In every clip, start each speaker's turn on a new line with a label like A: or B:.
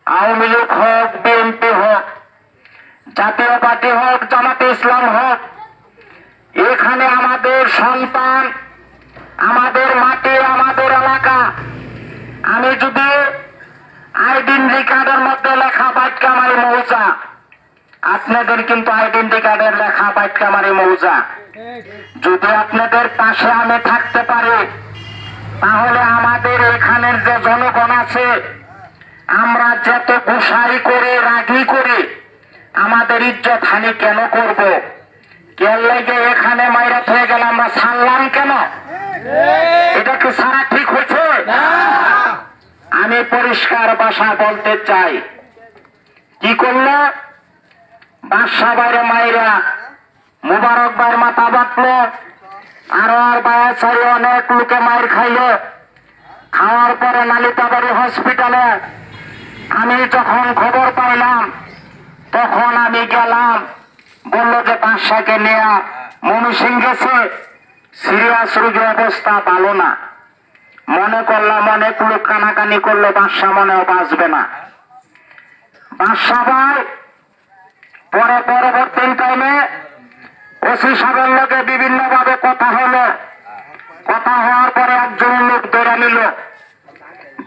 A: আওয়ামী লীগ হোক, বিএনপি হোক, জাতীয় পার্টি হোক, জামাতে ইসলাম হোক, এখানে আমাদের সন্তান, আমাদের মাটি, আমাদের এলাকা। আমি যদি আইডেন্টি কার্ডের মধ্যে লেখা বাইটকামারি মৌজা, আপনাদের কিন্তু আইডেন্টি কার্ডের লেখা বাইটকামারি মৌজা। যদি আপনাদের পাশে আমি থাকতে পারি, তাহলে আমাদের এখানের যে জনগণ আছে, আমরা যত গুসাই করে রাগি করে আমাদের ইজ্জত হানি কেন করব? কেন লেগে এখানে মাইরা হয়ে গেল আমরা ছাড়লাম কেন? এটা কি সারা ঠিক হয়েছে? আমি পরিষ্কার ভাষা বলতে চাই, কি করলো বাদশা বাইরে মাইরা মুবারক ভাইয়ের মাথা বাঁধলো, আরো আর বায়াচারি অনেক লোকে মাইর খাইলো। খাওয়ার পরে নালিতাবাড়ি হসপিটালে আমি যখন খবর পাইলাম, তখন আমি গেলাম। বললো যে বাদশাকে নিয়ে ময়মনসিংহ গেছে, সিরিয়াস রোগী অবস্থা ভালো না। মনে করলাম অনেক লোক কানাকানি করলো, বাদশা মনেও বাঁচবে না। বাদশা ভাই পরে পরবর্তী টাইমে ওসি সাহেবের লোকে বিভিন্ন ভাবে কথা হলো। কথা হওয়ার পরে একজন লোক ধরে নিল।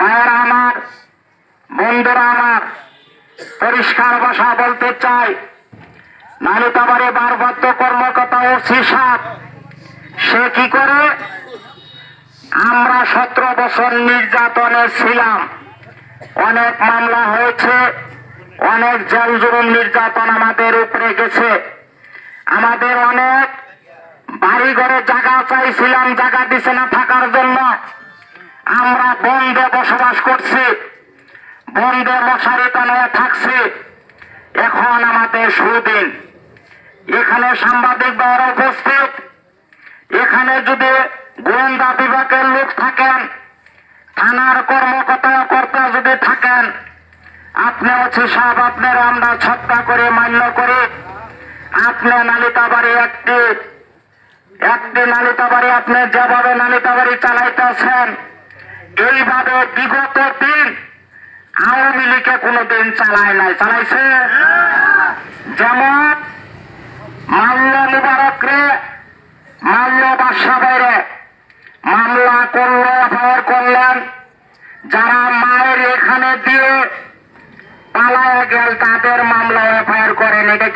A: ভাইয়েরা আমার, বন্ধুরা আমার, পরিষ্কার ভাষা বলতে চাই, নালিতাবাড়ি ভারপ্রাপ্ত কর্মকর্তা ওসি সাহেব সে কি করে, আমরা 17 বছর নির্যাতনে ছিলাম, অনেক মামলা হয়েছে, অনেক জেল জুলুম নির্যাতন আমাদের উপরে গেছে। আমাদের অনেক বাড়ি ঘরে জায়গা চাইছিলাম, জায়গা দিছে না থাকার জন্য। আমরা বন্ধে বসবাস করছি, বন্ধে মশারি টানায় থাকছি। এখন আমাদের সুদিন। এখানে সাংবাদিক ভাইয়েরা উপস্থিত, এখানে যদি গোয়েন্দা বিভাগের লোক থাকেন, থানার কর্মকর্তা যদি থাকেন, আপনি হচ্ছে সব আপনার আমরা ছট্টা করে মান্য করে আপনি নালিতাবাড়ি একটি নালিতাবাড়ি আপনি যেভাবে নালিতাবাড়ি চালাইতেছেন, এইভাবে বিগত দিন আওয়ামী লীগে কোনোদিন চালায় নাই। চালাইছে? যেমন মামলা মুবারক রে, মামলা বাদশা বাইরে মামলা করলো, এফআইআর করলেন। যারা মায়ের এখানে দিয়ে পালায় গেল তাদের মামলা এফআইআর করেন। এটা